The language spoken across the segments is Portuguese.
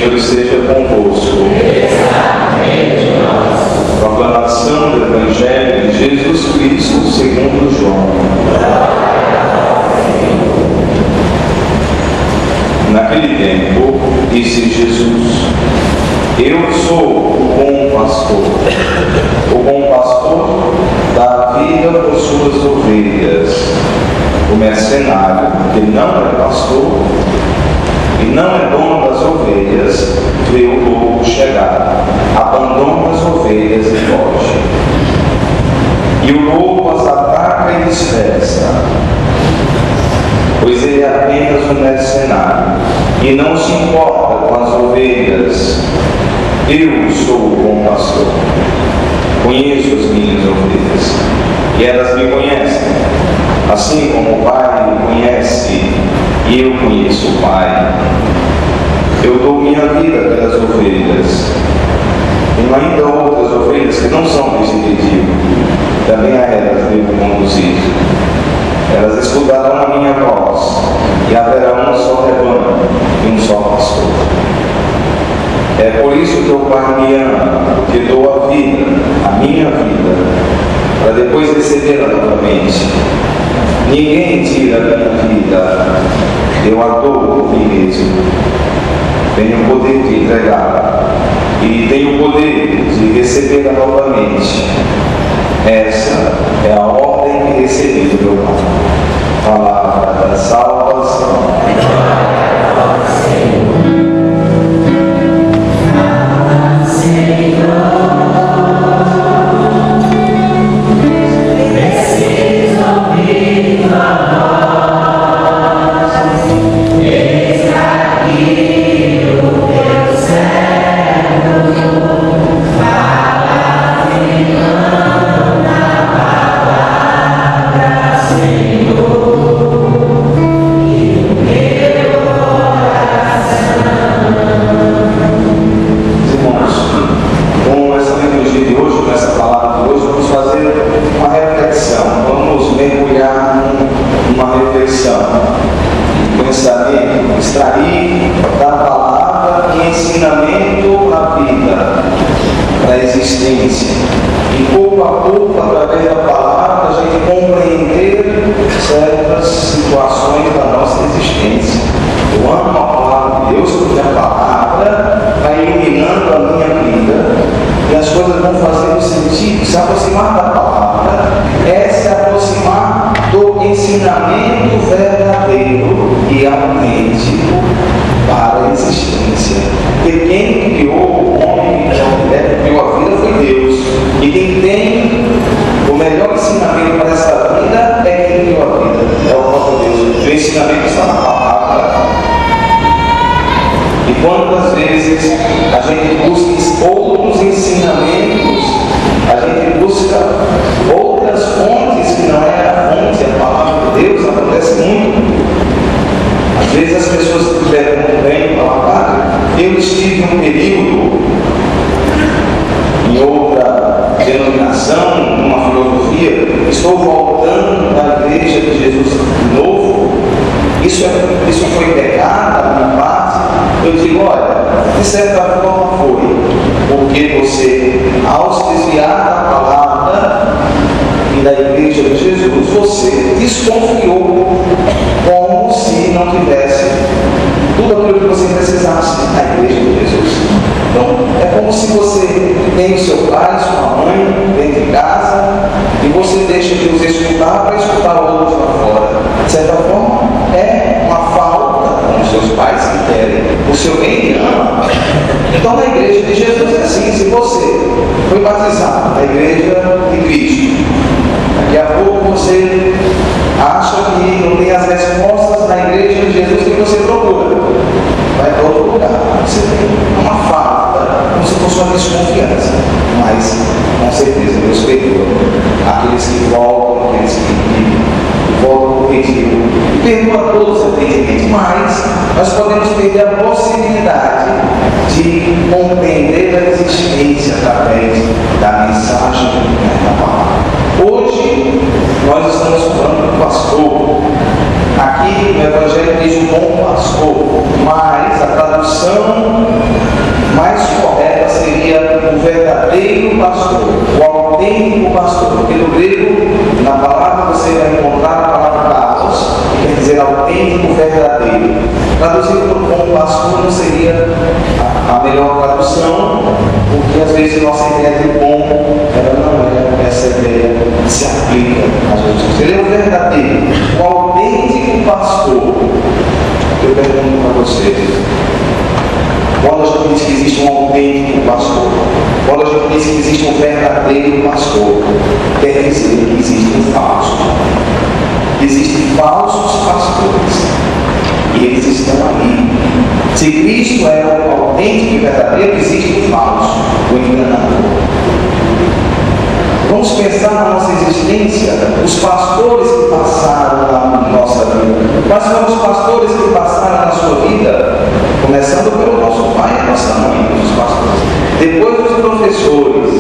Senhor esteja convosco. Proclamação do Evangelho de Jesus Cristo segundo João. Naquele tempo, disse Jesus: Eu sou o bom pastor. O bom pastor dá a vida por suas ovelhas. O mercenário, que não é pastor e não é dono das ovelhas, vê o lobo chegar, abandona as ovelhas e foge. E o lobo as ataca e dispersa, pois ele é apenas um mercenário e não se importa com as ovelhas. Eu sou o bom pastor, conheço as minhas ovelhas e elas me conhecem, assim como o Pai me conhece e eu conheço o Pai. Eu dou minha vida pelas ovelhas. Tenho ainda outras ovelhas que não são desse redil, também a elas devo conduzir. Elas escutarão a minha voz, e haverá um só rebanho e um só pastor. É por isso que o Pai me ama, porque dou a vida, a minha vida, para depois recebê-la novamente. Ninguém tira a minha vida, eu a dou por mim mesmo. Tenho o poder de entregá-la e tenho o poder de recebê-la novamente. Essa é a ordem que recebi do meu Pai. Palavra da salvação. Extrair da palavra e ensinamento à vida, para a existência. E pouco a pouco, através da palavra, a gente compreender certas situações da nossa existência. Eu amo a palavra de Deus, porque a palavra vai iluminando a minha vida e as coisas vão fazendo sentido. Se aproximar da palavra é se aproximar do ensinamento verdadeiro e autêntico para a existência. Porque quem criou o homem e a mulher, criou a vida, foi Deus. E quem tem o melhor ensinamento para essa vida é quem criou a vida, é o próprio Deus. O ensinamento está na palavra. E quantas vezes a gente busca outros ensinamentos, a gente busca outras fontes que não é a fonte, a palavra de Deus, acontece muito. Às vezes as pessoas que perguntam bem para o Padre, eu estive um período em outra denominação, numa filosofia, estou voltando da igreja de Jesus de novo, isso foi pecado da minha parte. Eu digo, olha, de certa forma foi, porque você, ao se desviar da palavra e da igreja de Jesus, você desconfiou como se não tivesse tudo aquilo que você precisasse na igreja de Jesus. Então, é como se você tem o seu pai, sua mãe dentro de casa e você deixa de os escutar para escutar outros lá fora. De certa forma, é uma falta com os seus pais que querem o seu bem e ama. Então, na igreja de Jesus é assim: se você foi batizado na igreja de Cristo, daqui a pouco você acha que não tem as respostas na igreja de Jesus que você procura, vai para outro lugar. Você tem uma falta, como se fosse uma desconfiança, mas com certeza Deus perdoa aqueles que voltam, aqueles que voltam para o retiro, e perdoa todos evidentemente, mas nós podemos perder a possibilidade de compreender a existência através da mensagem da palavra. Hoje nós estamos falando do pastor. Aqui no Evangelho diz o bom pastor, mas a tradução Traduzido como pastor não seria a melhor tradução, porque às vezes nossa ideia de bom, ela não é essa ideia que se aplica a Jesus. Ele é o verdadeiro, o autêntico pastor. Eu pergunto para vocês, quando a gente diz que existe um autêntico pastor, quando a gente diz que existe um verdadeiro pastor, quer dizer que existem falsos. Existem falsos pastores. E eles estão ali. Se Cristo é o autêntico e verdadeiro, existe o falso, o enganador. Vamos pensar na nossa existência, os pastores que passaram na nossa vida. Quais foram os pastores que passaram na sua vida? Começando pelo nosso pai e nossa mãe, os pastores. Depois os professores.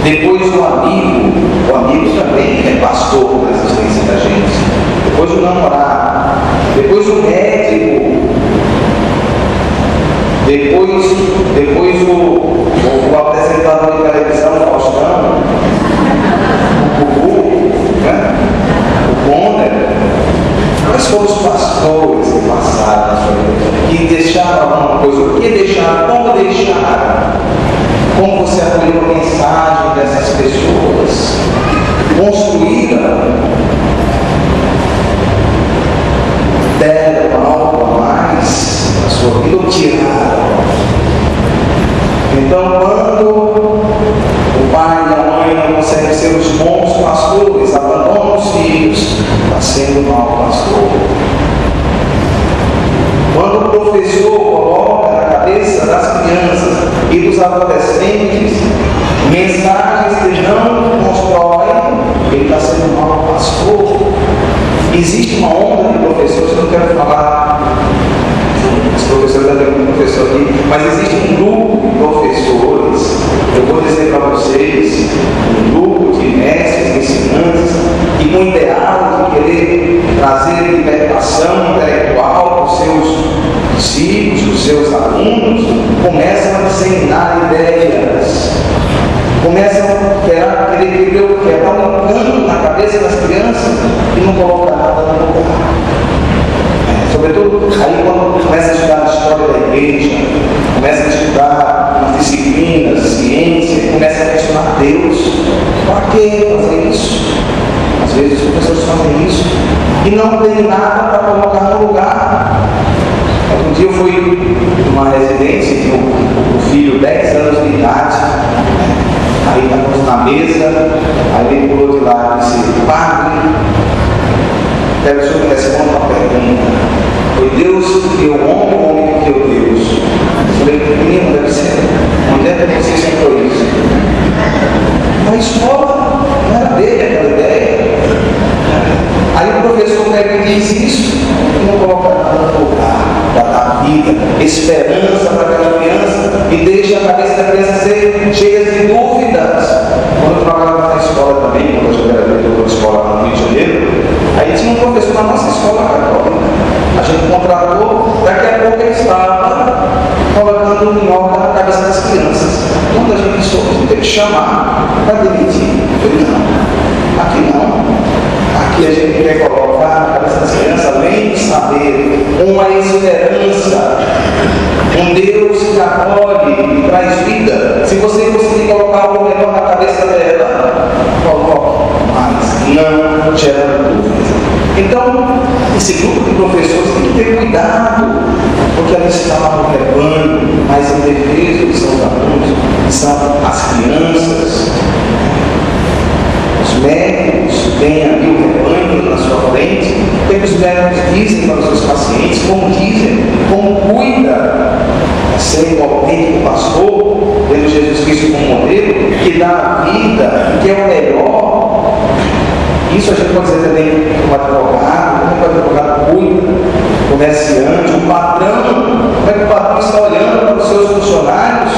Depois o amigo. O amigo também é pastor na existência da gente. Depois o namorado. Depois o médico. Depois o apresentador de televisão, o Faustão. O Bonner. Quais foram os pastores que passaram na sua vida? Que deixaram alguma coisa? O que deixaram? Como deixaram? Como você acolheu a mensagem dessas pessoas? Construíram? Deram algo a mais na sua vida ou tiraram? Então, quando o pai e a mãe não conseguem ser os bons pastores, abandonam os filhos, está sendo um mau pastor. Quando o professor coloca na cabeça das crianças e dos adolescentes mensagens que não constroem, ele está sendo um mau pastor. Existe uma onda de professores, eu não quero falar, os professores já tem muito professor aqui, mas existe um grupo de professores, eu vou dizer para vocês, um grupo de mestres, ensinantes, que com o ideal de querer trazer libertação intelectual para os seus discípulos, para os seus alunos, começam a disseminar ideias, começam a querer quebrar um canto na cabeça das crianças e não colocar nada no lugar. Sobretudo, aí quando começa a estudar a história da igreja, começa a estudar uma disciplina, ciência, começa a questionar Deus. Para que fazer isso? Às vezes as pessoas fazem isso e não tem nada para colocar no lugar. Um dia eu fui numa residência e um filho, 10 anos de idade, aí estávamos na mesa, aí ele pulou de lado e disse: padre, quero que o senhor responda uma pergunta. Foi Deus que criou o homem ou o homem que criou Deus? Eu falei: menino, deve ser. Onde é que você encontrou isso? Na escola, não era dele aquela ideia. Aí o professor pega e diz isso e não coloca nada no lugar para dar vida, esperança para aquela criança e deixa a cabeça da criança ser cheia de dúvidas. Quando eu trabalhava na escola também, quando eu era diretor de escola lá no Rio de Janeiro, aí tinha um professor na nossa escola católica. A gente contratou, daqui a pouco ele estava colocando em ordem na cabeça das crianças. Quando a gente soube, teve que chamar para demitir. Eu falei: não, aqui não. Aqui a gente quer colocar na cabeça das crianças, além de saber, uma esperança, um Deus que acolhe e traz vida. Se você conseguir colocar o melhor na cabeça dela, coloque, mas não gerando dúvidas. Então, esse grupo de professores tem que ter cuidado, porque ali está o rebanho, mas em defesa dos seus alunos, são as crianças. Os médicos têm ali o rebanho na sua frente, o que os médicos dizem para os seus pacientes, como dizem, como cuida, sendo autêntico pastor, tendo Jesus Cristo como modelo, que dá a vida, que é o melhor. Isso a gente pode dizer também como advogado, como o advogado cuida, comerciante, o patrão, como é que o patrão está olhando para os seus funcionários?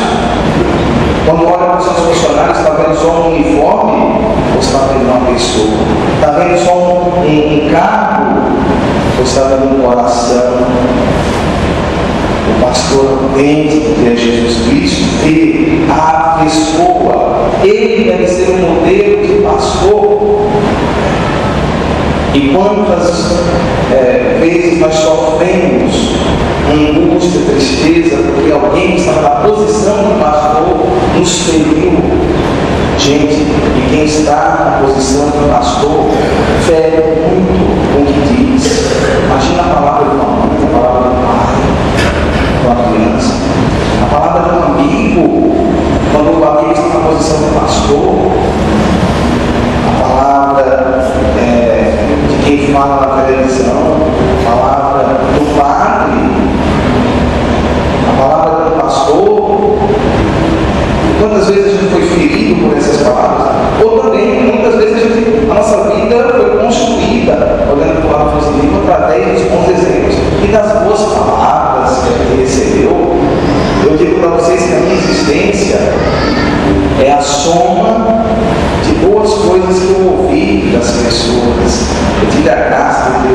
Quando olha para os seus funcionários, está vendo só um uniforme ou está vendo uma pessoa? Está vendo só um cargo ou está vendo um coração? O pastor entende que é Jesus Cristo, vê a pessoa, ele deve ser um modelo de pastor. E quantas vezes nós sofremos angústia, tristeza, porque alguém que estava na posição de pastor nos feriu. Gente, e quem está na posição de pastor fere muito com o que diz. Imagina a palavra de uma mãe, a palavra do pai, de uma criança, a palavra de um amigo, quando o amigo está na posição de pastor, a palavra de quem fala na televisão, a palavra do padre, a palavra do pastor. Quantas vezes a gente foi ferido por essas palavras? Ou também, muitas vezes a nossa vida foi construída, olhando para o lado positivo, através dos bons exemplos e das boas palavras que a gente recebeu. Eu digo para vocês que a minha existência é a soma de boas coisas que eu ouvi das pessoas. Eu tive a graça de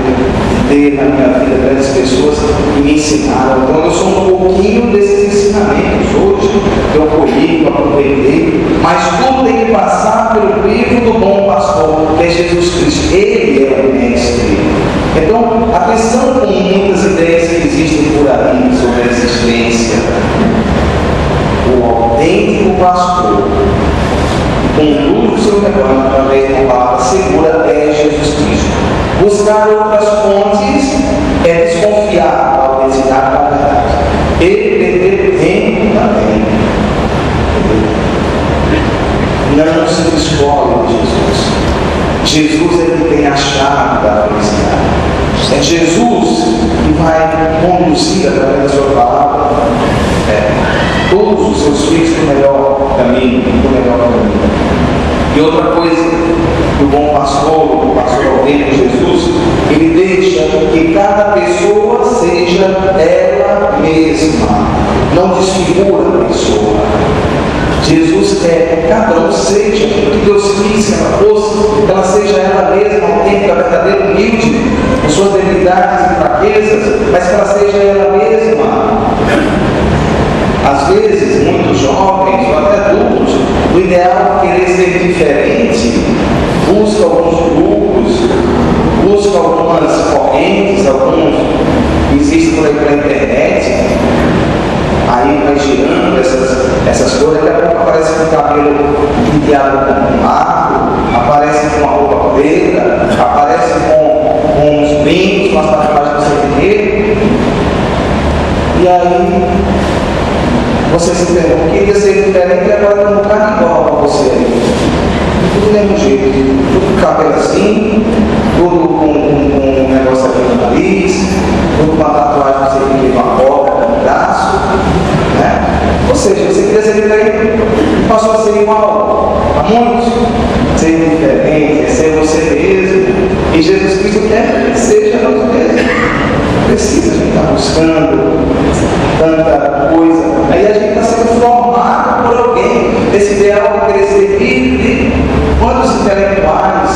ter na minha vida grandes pessoas que me ensinaram. Então eu sou um pouquinho desses ensinamentos hoje que eu colhi, que eu aproveitei, mas tudo tem que passar pelo crivo do bom pastor, que é Jesus Cristo. Ele é o mestre. Então, atenção com muitas ideias que existem por aí sobre a existência. O autêntico pastor conduz o seu rebanho através de uma palavra segura é Jesus Cristo. Buscar outras fontes é desconfiar da autenticidade da verdade. Ele perder tempo também. Não se escolhe de Jesus. Jesus é que tem a chave da felicidade. É Jesus que vai conduzir através da sua palavra todos os seus filhos para o melhor caminho, E outra coisa que o bom pastor, o pastor autêntico Jesus, ele deixa que cada pessoa seja ela mesma, não desfigura a pessoa. Jesus quer que cada um seja o que Deus quis que ela fosse, que ela seja ela mesma, autêntica, verdadeira, humilde, com suas debilidades e fraquezas, mas que ela seja ela mesma. Às vezes, muitos jovens ou até adultos, o ideal é querer ser diferente, busca alguns grupos, busca algumas correntes, alguns que existem por aí pela internet, aí vai girando essas coisas, daqui a pouco aparece com o cabelo penteado com um marco, aparece com uma roupa preta, aparece com uns brincos, com as tatuagens não sei o quê, e aí você se pergunta, queria ser diferente e agora está um bocado igual a você. Tudo do mesmo jeito, tudo com cabelo assim, tudo com um negócio aqui no nariz, tudo com uma tatuagem, não sei o que, uma cobra no braço, né? Ou seja, você queria ser diferente, passou a ser igual a muitos. Ser diferente é ser você mesmo. E Jesus Cristo quer que seja nós mesmos. Precisa a gente estar buscando tanta coisa. Aí a gente está sendo formado por alguém. Esse ideal de querer ser livre. Quantos intelectuais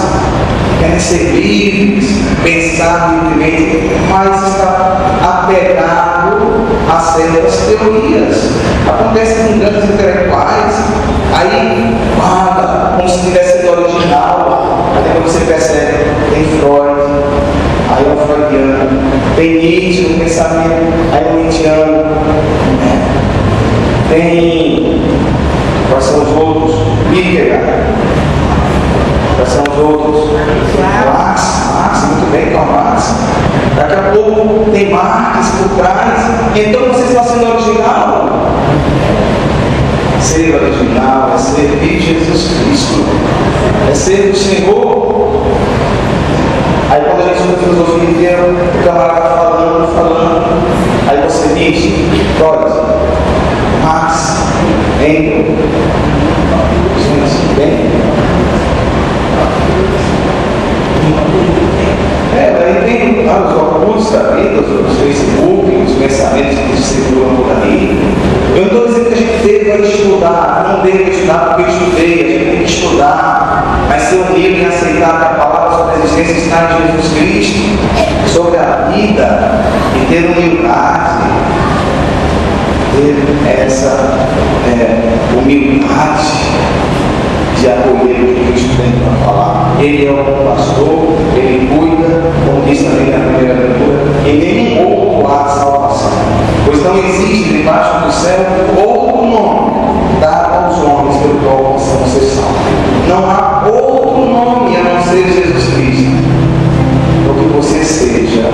querem ser livres, pensar livremente, mas está apegado a certas teorias. Acontece com grandes intelectuais, aí guarda como se tivesse sido original. Até quando você percebe, tem Freud, aí é o freudiano, tem Nietzsche no pensamento, aí é o Nietzscheano, tem, quais são os outros? Kierkegaard, quais são os outros? Marx, muito bem, Karl Marx. Daqui a pouco tem Marx por trás, então você está sendo original. Ser original é servir Jesus Cristo, é ser o Senhor. Aí quando a gente estuda filosofia inteira, o camarada falando, aí você diz, Freud, Marx, Engels, gente, bem? Aí tem os ocultos da vida, os Facebook, os pensamentos que circulam por aí. Eu não estou dizendo que a gente deva estudar, não deva estudar porque eu estudei, a gente tem que estudar, mas ser humilde em aceitar que a palavra sobre a existência está em Jesus Cristo, sobre a vida, e ter humildade, ter essa humildade de acolher o que Cristo tem para falar. Ele é o pastor, ele cuida, como diz também na primeira leitura, e nenhum outro há salvação. Pois não existe debaixo do céu outro nome dado aos homens pelo qual possamos ser salvos. Não há outro nome a não ser Jesus Cristo. Então que você seja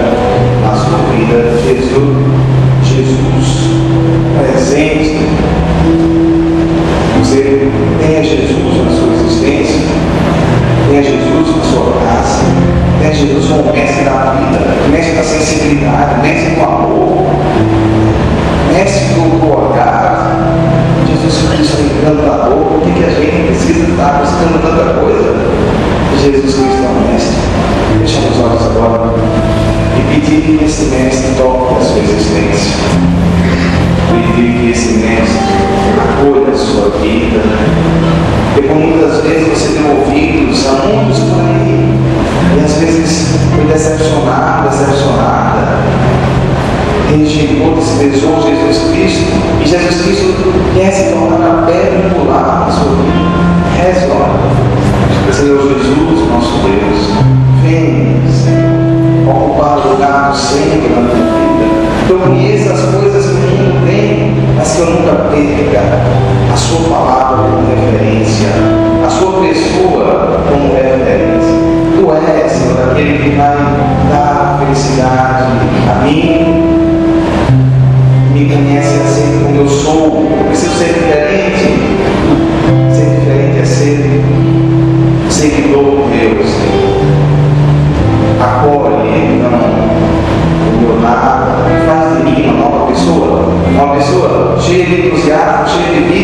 na sua vida Jesus presente. Você tenha Jesus na sua existência, tenha Jesus na sua casa, tenha Jesus como mestre da vida, mestre da sensibilidade, mestre do amor, mestre do olhar. Jesus Cristo é encantador. Por que a gente precisa estar buscando tanta coisa? Jesus Cristo é o mestre. Feche os olhos agora e pedir que esse mestre toque a sua existência. Pedir que esse mestre acolha a sua vida. Porque muitas vezes você deu ouvidos a muitos por aí e às vezes foi decepcionado, decepcionada, rejeitou, desprezou Jesus Cristo, e Jesus Cristo quer se tornar a pedra angular na sua vida. Reze agora. Senhor Jesus, nosso Deus, vem ocupar o lugar do centro da minha vida. Eu conheço as coisas que o mundo tem, mas que eu nunca perca a sua palavra como referência, a sua pessoa como referência. Tu és, Senhor, aquele que vai dar felicidade a mim. Me conhece assim como eu sou. Eu preciso ser diferente. Ser diferente é ser seguidor de Deus. Acolhe, não o meu nada, faz de mim uma nova pessoa cheia de entusiasmo, cheia de vida.